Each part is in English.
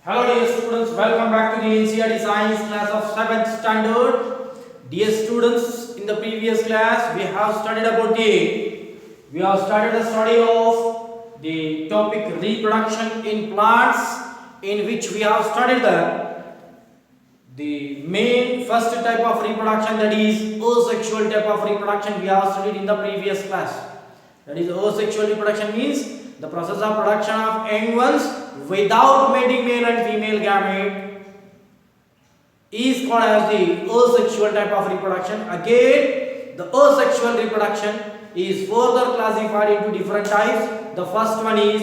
Hello dear students, welcome back to the NCERT Science class of 7th standard. Dear students, in the previous class we have started the study of the topic reproduction in plants, in which we have studied the main first type of reproduction, that is asexual type of reproduction. We have studied in the previous class. That is asexual reproduction means the process of production of young ones without mating male and female gamete is called as the asexual type of reproduction. Again, the asexual reproduction is further classified into different types. The first one is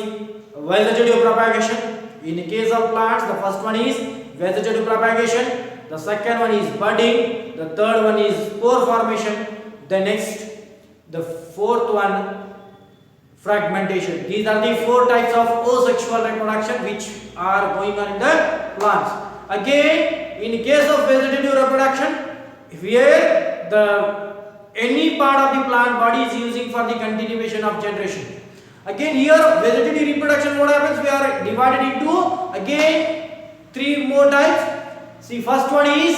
vegetative propagation. In the case of plants, the first one is vegetative propagation. The second one is budding. The third one is spore formation. The fourth one, fragmentation. These are the four types of asexual reproduction which are going on in the plants. Again, in case of vegetative reproduction, where any part of the plant body is using for the continuation of generation. Again, here vegetative reproduction, what happens? We are divided into again three more types. See, first one is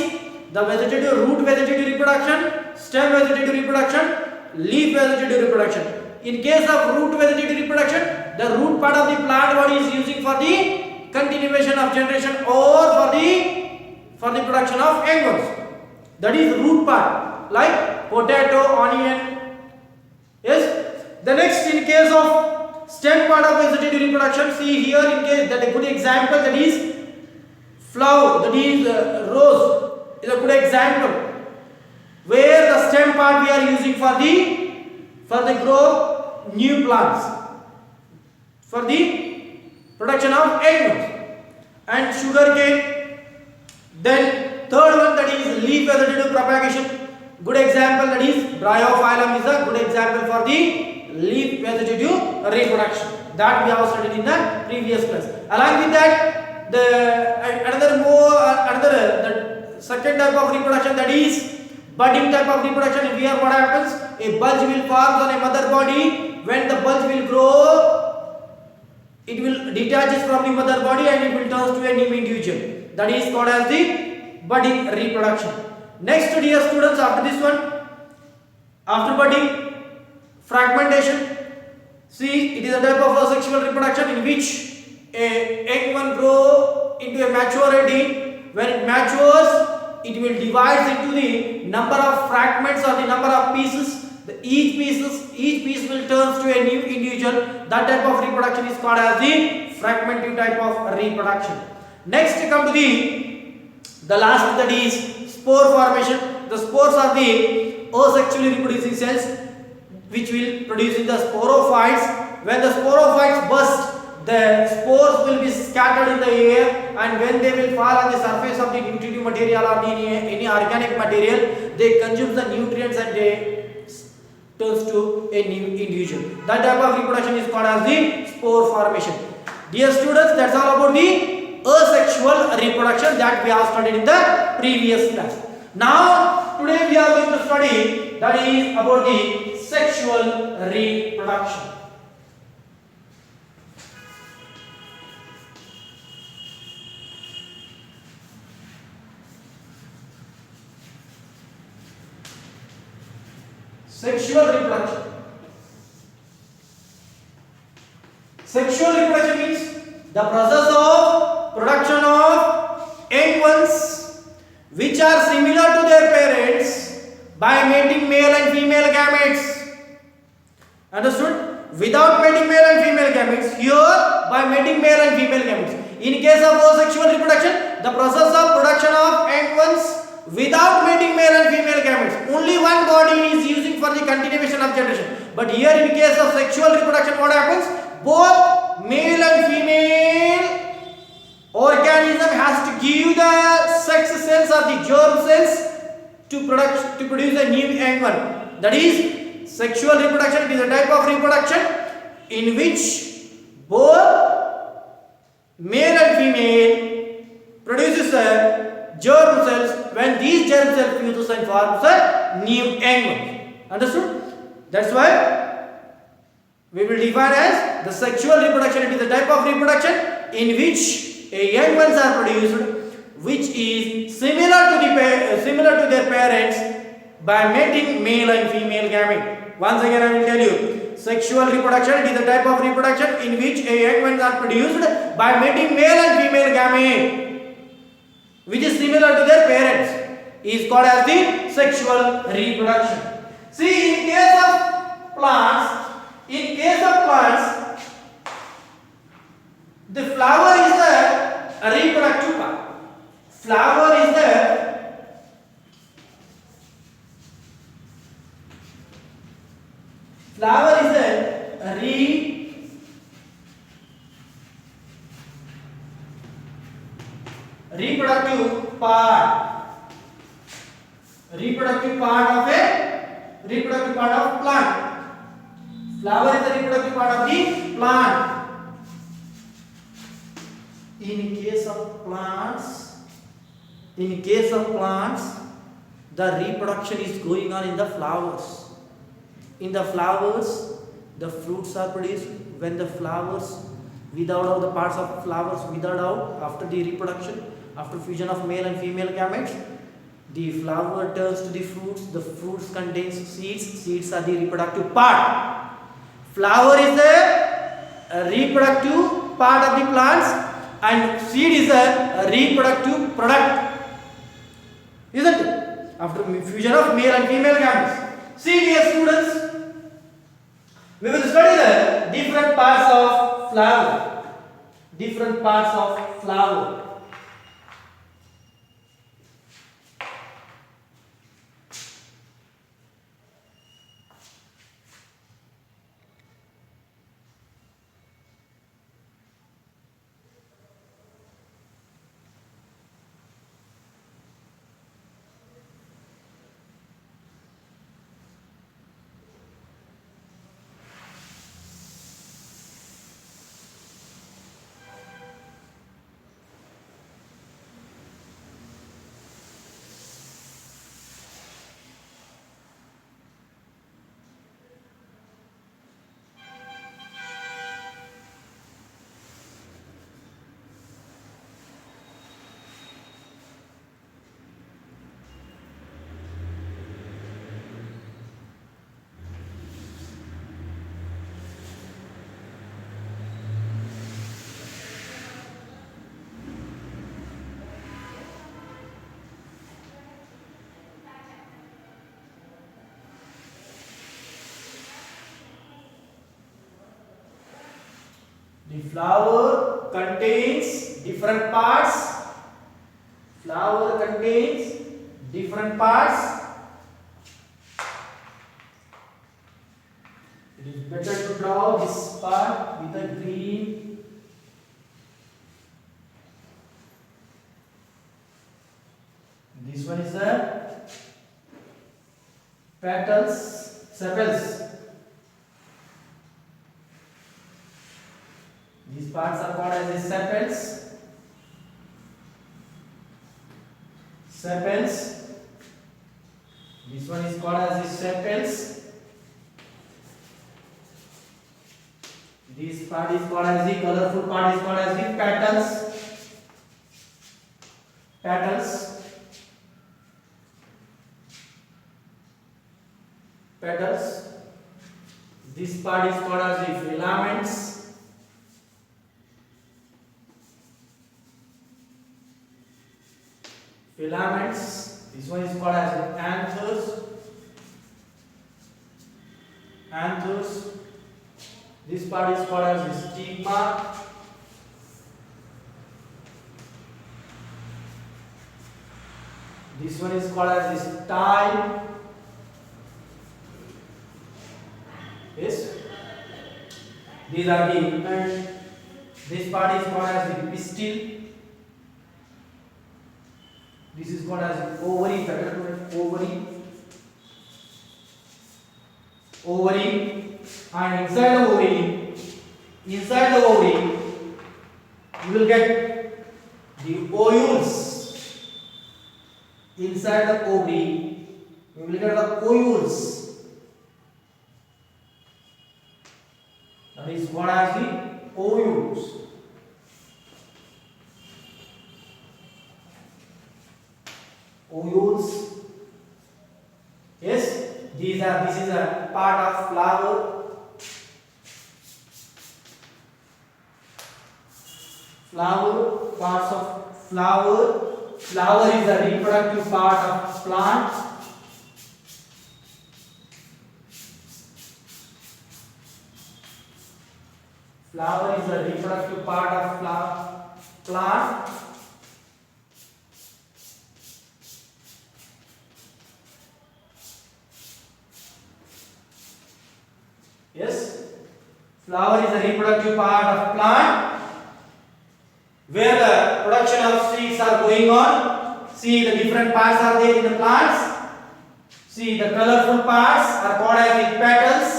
the root vegetative reproduction, stem vegetative reproduction, leaf vegetative reproduction. In case of root vegetative reproduction, the root part of the plant body is using for the continuation of generation or for the production of young ones. That is root part, like potato, onion. Yes. The next, in case of stem part of vegetative reproduction, see here in case that a good example, that is flower, that is rose is a good example, where the stem part we are using for the grow new plants, for the production of young ones. And sugarcane. Then third one, that is leaf vegetative propagation. Good example, that is bryophyllum is a good example for the leaf vegetative reproduction that we have studied in the previous class. Along with that, the second type of reproduction, that is budding type of reproduction. Here what happens? A bulge will form on a mother body. When the bulge will grow, it will detaches from the mother body and it will turn to a new individual. That is called as the budding reproduction. Next, dear students, after this one, after budding, fragmentation. See, it is a type of asexual reproduction in which a egg one grow into a maturity. When it matures, it will divide into the number of fragments or the number of pieces. Each piece will turn to a new individual. That type of reproduction is called as the fragmentive type of reproduction. Next, come to the last, that is spore formation. The spores are the asexually reproducing cells which will produce in the sporophytes. When the sporophytes burst, the spores will be scattered in the air, and when they will fall on the surface of the nutritive material or any organic material, they consume the nutrients and they turns to a new individual. That type of reproduction is called as the spore formation. Dear students, that's all about the asexual reproduction that we have studied in the previous class. Now, today we are going to study, that is about the sexual reproduction. Sexual reproduction. Sexual reproduction means the process of production of young ones which are similar to their parents by mating male and female gametes. Understood? Without mating male and female gametes. Here, by mating male and female gametes. In case of asexual reproduction, the process of production of young ones without mating male and female gametes. Only one body is using for the continuation of generation. But here, in case of sexual reproduction, what happens? Both male and female organism has to give the sex cells or the germ cells to produce a new young one. That is sexual reproduction. It is a type of reproduction in which both male and female produces a germ cells. When these germ cells fuse and forms a new young one. Understood? That's why we will define as the sexual reproduction. It is a type of reproduction in which a young ones are produced, which is similar to their parents by mating male and female gamete. Once again, I will tell you, sexual reproduction, it is a type of reproduction in which a young ones are produced by mating male and female gamete, which is similar to their parents, is called as the sexual reproduction. See, in case of plants, the flower is the reproductive part. Flower is the reproductive part of plant. Flower is the reproductive part of the plant. In case of plants, the reproduction is going on in the flowers. In the flowers, the fruits are produced. When the flowers without out, the parts of flowers withered out after the reproduction, after fusion of male and female gametes, the flower turns to the fruits. The fruits contains seeds. Seeds are the reproductive part. Flower is the reproductive part of the plants, and seed is a reproductive product, isn't it? After fusion of male and female gametes. See, dear students, we will study the different parts of flower. The flower contains different parts. It is better to draw this part with a green. This one is the sepals. These parts are called as the sepals. This one is called as the sepals. This part is called as the colorful part is called as the petals. This part is called as the filaments. This one is called as the anthers. This part is called as the stigma. This one is called as the style. Yes. These are the and this part is called as the pistil. This is called as ovary. And inside the ovary, you will get the ovules. Inside the ovary, you will get the ovules. That is called as the ovules. Yes, this is a part of flower. Parts of flower. Flower is the reproductive part of plant. Flower is the reproductive part of plant. Yes, flower is the reproductive part of plant, where the production of seeds are going on. See, the different parts are there in the plants. See, the colorful parts are called as the petals.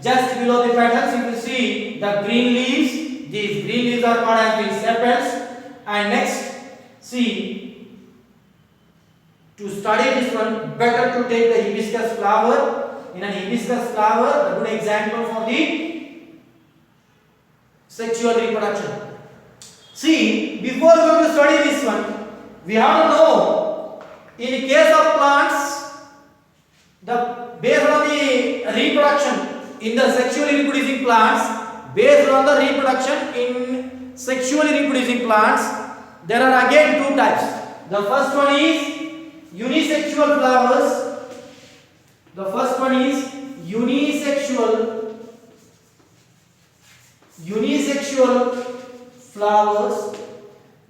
Just below the petals you will see the green leaves. These green leaves are called as the sepals. And next, see, to study this one, better to take the hibiscus flower. In an hibiscus flower, a good example for the sexual reproduction. See, before going to study this one, we have to know, in the case of plants, based on the reproduction in the sexually reproducing plants, based on the reproduction in sexually reproducing plants, there are again two types. The first one is unisexual flowers. The first one is unisexual flowers.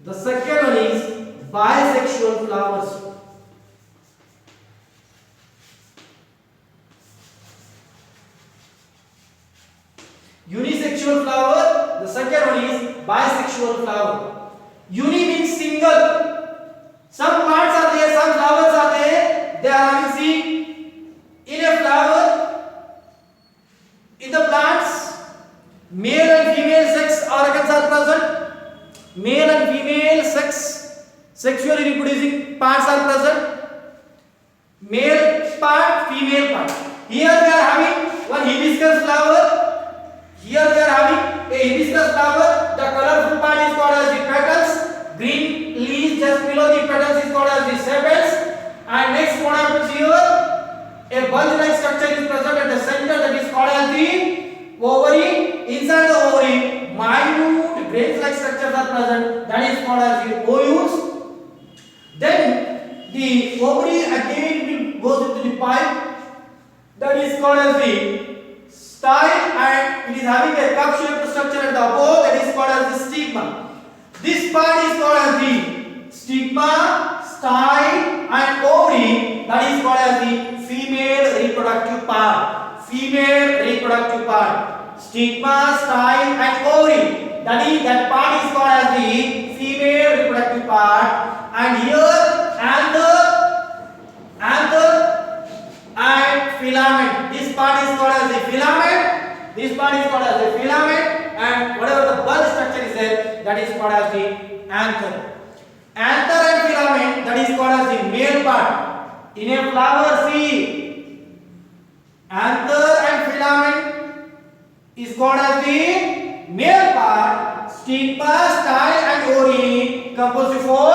The second one is bisexual flowers. Unisexual flower. The second one is bisexual flower. Uni means single. Some plants are there, some flowers are there. They are having seed. In a flower, in the plants, male and female sex organs are present. Male and female sex, sexually reproducing parts are present. Male part, female part. Here we are having one hibiscus flower. Here we are having a hibiscus flower. The colorful part is called as the petals. Green leaves just below the petals is called as the sepals. And next, what happens here? A bulb-like structure is present at the center, that is called as the ovary. Inside the ovary, minute grains-like structures are present, that is called as the ovules. Then the ovary again goes into the pipe, that is called as the style, and it is having a cup-shaped structure at the above, that is called as the stigma. This part is called as the stigma, style, and ovary, that is called as the female reproductive part. Female reproductive part. Stigma, style, and ovary. That part is called as the female reproductive part. And here anther and filament. This part is called as the filament. This part is called as the filament. And whatever the bulb structure is there, that is called as the anther. Anther and filament, that is called as the male part. In a flower, see, anther and filament is called as the male part. Stigma, style, and ovary composed for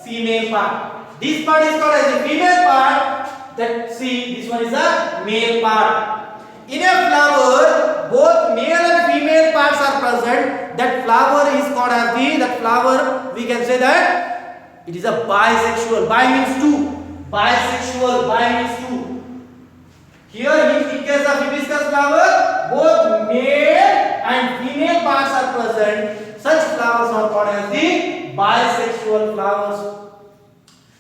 female part. This part is called as the female part. That, see, this one is the male part. In a flower, both male and female parts are present. That flower is called as that flower, we can say that it is a bisexual. Bi means two. Bisexual, bi means two. Here, in case of hibiscus flower, both male and female parts are present. Such flowers are called as the bisexual flowers.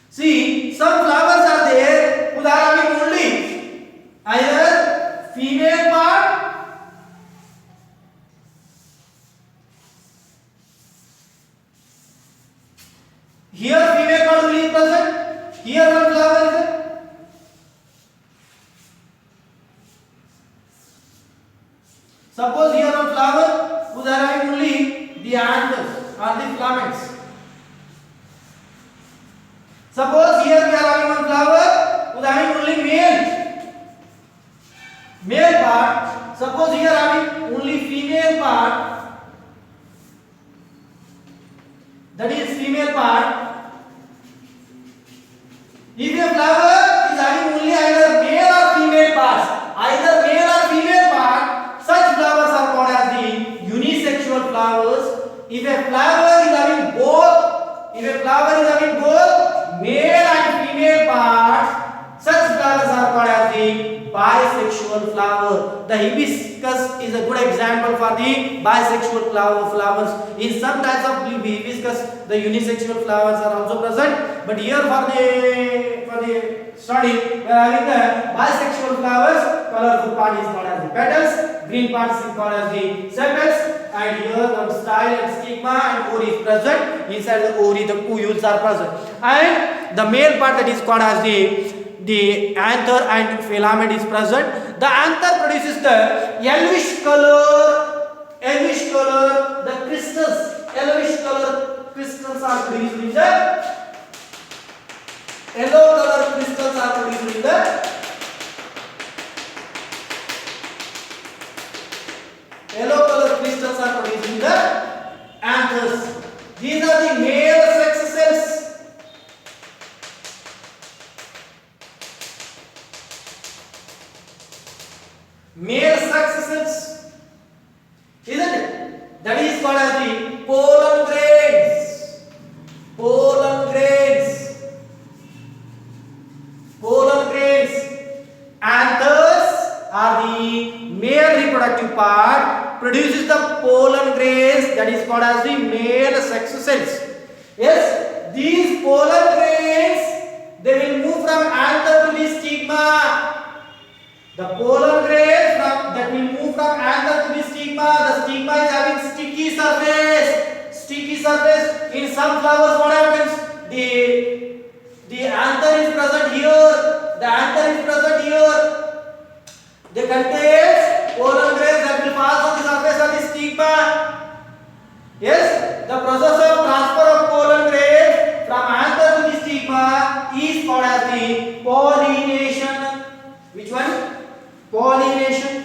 See, some flowers are there who are having only either female part here female part only is present. Here one flower is there. Suppose here one flower who are having only the anthers or the filaments. Suppose here we are having one flower who is having only male part. Suppose here having only female part, that is female part. If a flower is having only either bisexual flower. The hibiscus is a good example for the bisexual flowers. In some types of hibiscus, the unisexual flowers are also present. But here for the study, we are having the bisexual flowers. Colorful part is called as the petals, green part is called as the sepals, and here the style and stigma and ori is present. Inside the ori, the pools are present, and the male part that is called as the anther and filament is present. The anther produces the yellowish color. The crystals, yellowish color crystals are produced in the yellow color crystals are produced in the yellow color crystals are produced in the anthers. These are the male sex cells. Male sex cells, isn't it? That is called as the pollen grains. Pollen grains. Pollen grains. Anthers are the male reproductive part, produces the pollen grains, that is called as the male sex cells. Yes, these pollen grains, they will move from anther to the stigma. The pollen grains that will move from anther to the stigma. The stigma is having sticky surface. Sticky surface. In some flowers, what happens? The anther is present here. The anther is present here. They contain pollen grains that will pass on the surface of the stigma. Yes, the process of transfer of pollen grains from anther to the stigma is called as the pollination. Which one? Pollination.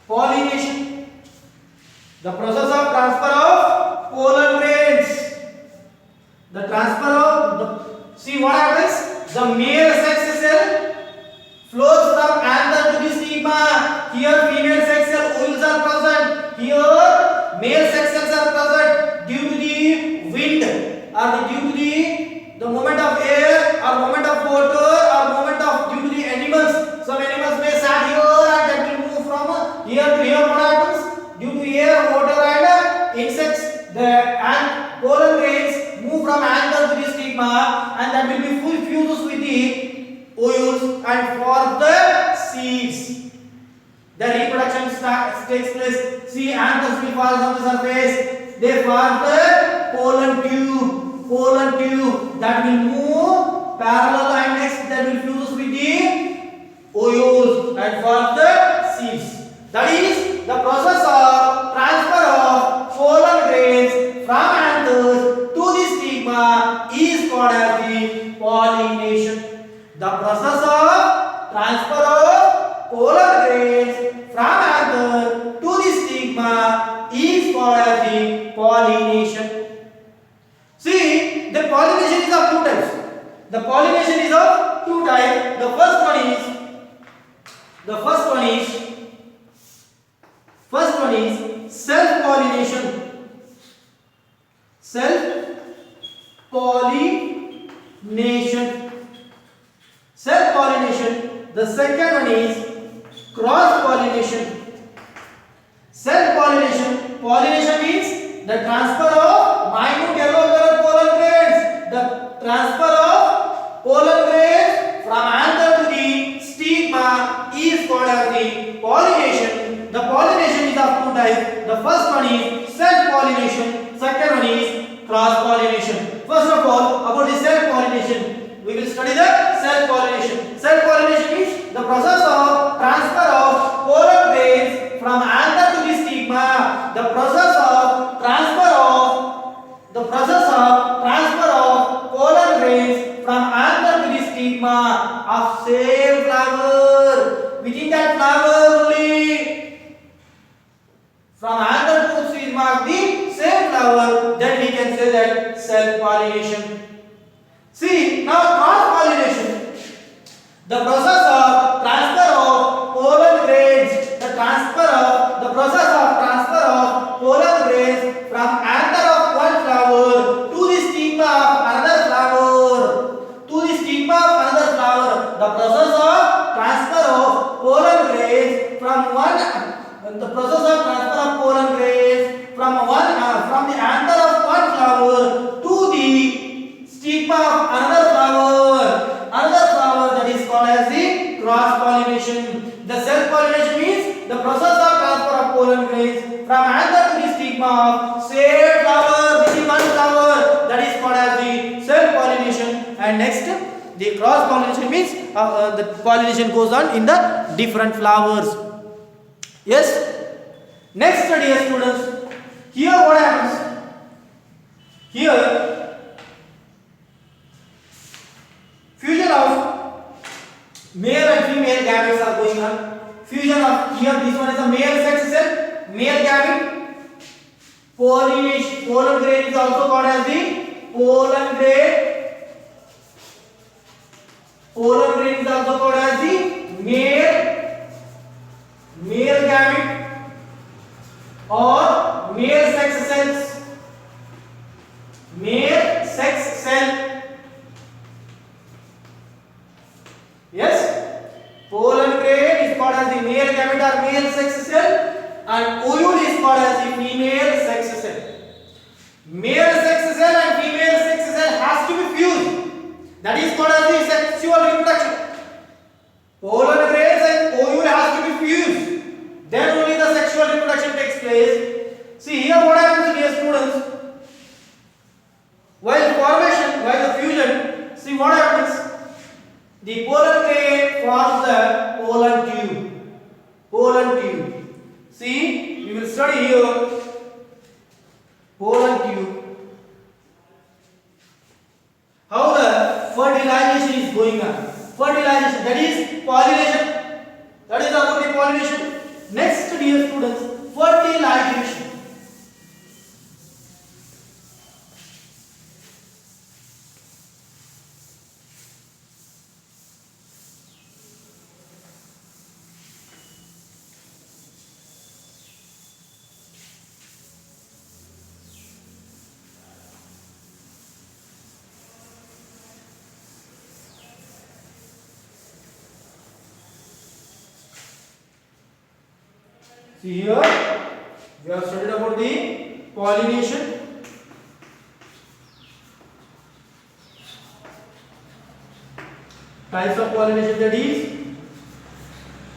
Pollination. The process of transfer of pollen grains. The transfer of see what happens? The male sex cell flows from anther to the stigma. Here female sex cell oils are present. Here male sex cells are present due to the wind or due to the movement of air or movement of water or movement of due to the animals. Some animals may sat here and that will move from here to here. What happens? Due to air, water and insects, the pollen grains move from anther to the stigma and that will be full fuses with the oils and form the seeds. The reproduction takes place. See, anthers will fall on the surface. They form the pollen tube. Pollen tube that will move parallel and next that will fuse with the oils and form the seeds. That is the process of transfer of pollen grains from anthers to the stigma is called as the pollination. The process of transfer of pollen grains from anther to the stigma is called as the pollination. See, the pollination is of two types. The pollination is of two types. The first one is self-pollination. Self-pollination. Self-pollination. The second one is cross-pollination. Self-pollination. Pollination means the transfer of minute yellow colored pollen grains. The transfer of pollen grains from anther to the stigma is called as the pollination. The pollination is of two types. The first one is self-pollination. Second one is cross-pollination. First of all, about the self-pollination, we will study the self-pollination. Self-pollination means the process of transfer of pollen grains from anther to the stigma. The process of transfer of pollen grains from anther to the stigma of same flower. Within that flower only, from anther to stigma of the same flower, then we can say that self-pollination. See, now cross-pollination. The process of transfer of pollen grains, the process of transfer of pollen grains from anther of one flower to the stigma of another flower. and next the cross pollination means the pollination goes on in the different flowers. Yes. Next, dear students, here what happens? Here fusion of male and female gametes are going on. Fusion of, here this one is a male sex cell, male gamete. Pollination, pollen grain is also called as the pollen grain. Pollen grain is also called as the male gamete or male sex cells. Male sex cell. Yes, pollen grain is called as the male gamete or male sex cell, and ovule is called as the female sex cell. Male sex cell and female sex cell has to be fused. That is called as the sexual reproduction. Pollen grains and ovule has to be fused. Then only the sexual reproduction takes place. See here what happens, dear students. While formation, while the fusion, see what happens. The pollen grain forms the pollen tube. Pollen tube. See, we will study here pollen tube. How the fertilization is going on. Fertilization, that is pollination. That is about the pollination. Next, dear students, fertilization. See here, we have studied about the pollination. Types of pollination, that is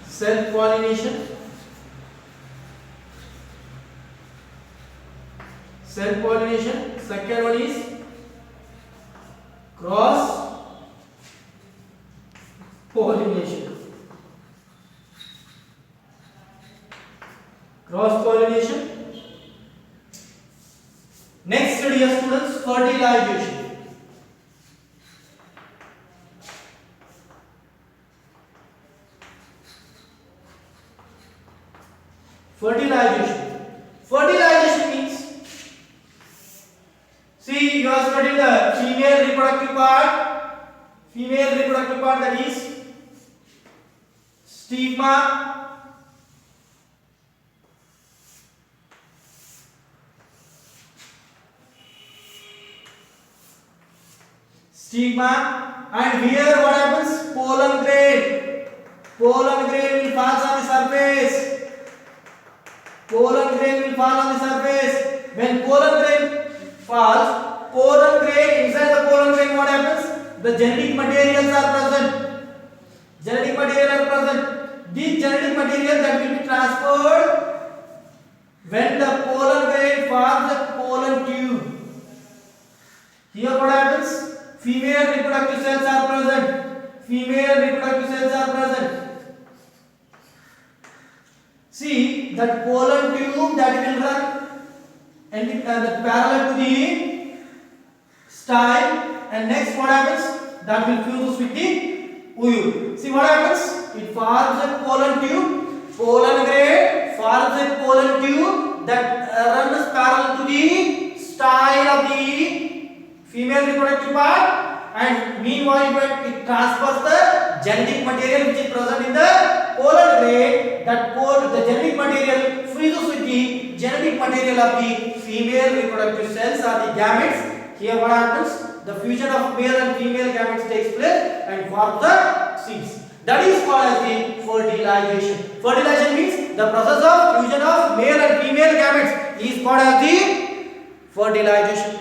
self-pollination. Self-pollination. Second one is cross-pollination. Cross-pollination. Next, dear students, fertilization. Fertilization. Fertilization means, see, you are studying the female reproductive part. Female reproductive part, that is stigma. Stigma, and here what happens? Pollen grain. Pollen grain will fall on the surface. Pollen grain will fall on the surface. When pollen grain falls, pollen grain, inside the pollen grain what happens? The genetic materials are present. Genetic material are present. These genetic material that will be transferred when the pollen grain forms the pollen tube. Here what happens? Female reproductive cells are present. Female reproductive cells are present. See that pollen tube that will run and parallel to the style, and next what happens? That will fuse with the ovule. See what happens? It forms a pollen tube. Pollen grain forms a pollen tube that runs parallel to the style of the female reproductive part, and meanwhile it transfers the genetic material which is present in the pollen grain. The genetic material fuses with the genetic material of the female reproductive cells or the gametes. Here what happens? The fusion of male and female gametes takes place and forms the seeds. That is called as the fertilization. Fertilization means the process of fusion of male and female gametes is called as the fertilization.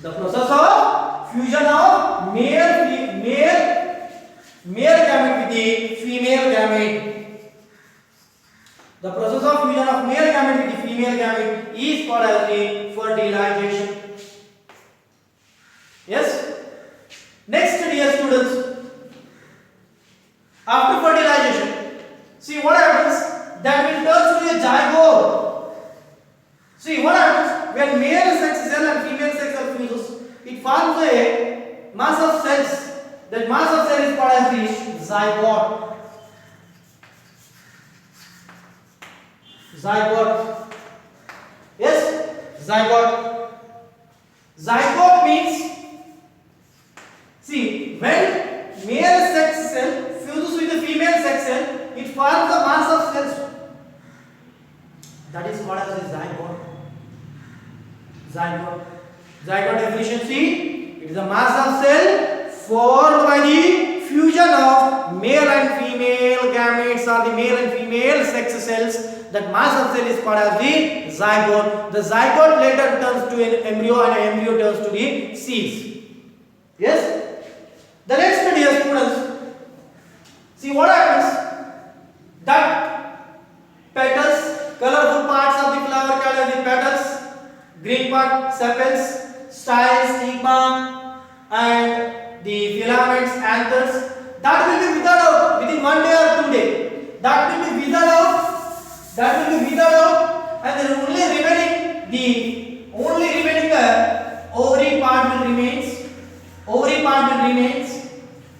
The process of fusion of male gamete with the female gamete. The process of fusion of male gamete with the female gamete is called as the fertilization. Yes. forms a mass of cells. That mass of cell is called as the zygote. Zygote. Yes, zygote. Zygote means, see, when male sex cell fuses with the female sex cell, it forms a mass of cells. That is called as a zygote. Zygote. Zygote definition, see, it is a mass of cell formed by the fusion of male and female gametes or the male and female sex cells. That mass of cell is called as the zygote. The zygote later turns to an embryo and an embryo turns to the seeds. Yes? The next, dear students, see what happens? That petals, colorful parts of the flower called as the petals, green part, sepals, styles, stigma, and the filaments, anthers, that will be withered out within 1 day or 2 days. That will be withered out. That will be withered out, and then only remaining the ovary part will remains. Ovary part will remains.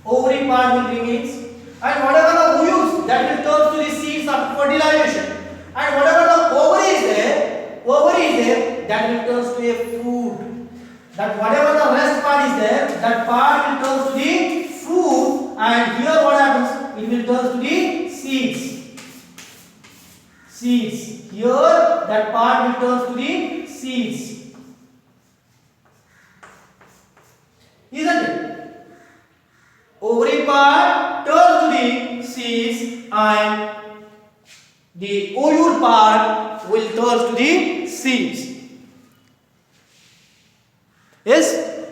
Ovary part will remains. And whatever the ooze, that will turn to the seeds of fertilization. And whatever the ovary is there, that will turn to a fruit. That whatever the rest part is there, that part will turn to the fruit. And here what happens? It will turn to the seeds. Seeds. Here that part will turn to the seeds. Isn't it? Ovary part turns to the seeds and the ovule part will turn to the seeds. Yes?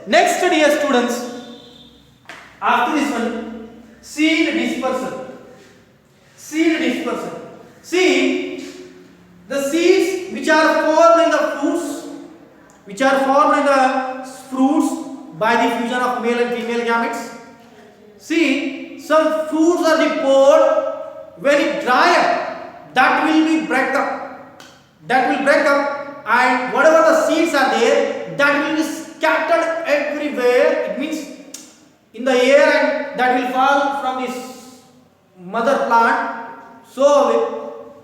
Next, dear students, after this one, seed dispersal. Seed dispersal. See, the seeds which are formed in the fruits, by the fusion of male and female gametes. See, some fruits are the pod, when it dry up, that will be break up. That will break up, and whatever the seeds are there, that will be scattered everywhere. It means in the air, and that will fall from this mother plant. So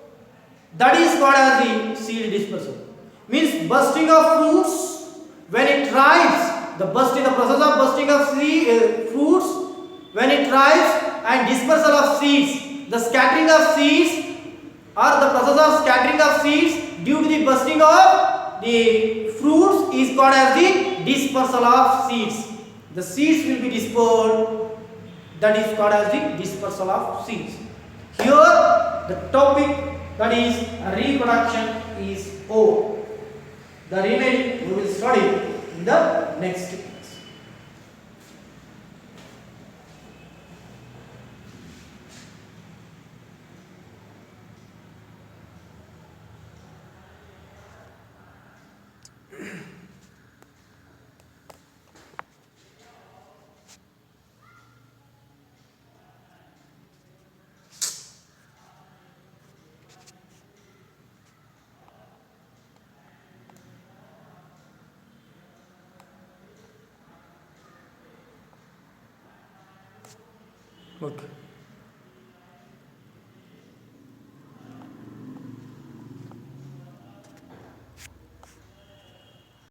that is called as the seed dispersal. Means bursting of fruits when it ripe. The process of bursting of fruits when it ripe, and dispersal of seeds. The scattering of seeds, or the process of scattering of seeds due to the bursting of the fruits is called as the dispersal of seeds. The seeds will be dispersed. That is called as the dispersal of seeds. Here the topic, that is reproduction, is over. The remaining we will study in the next class. Okay.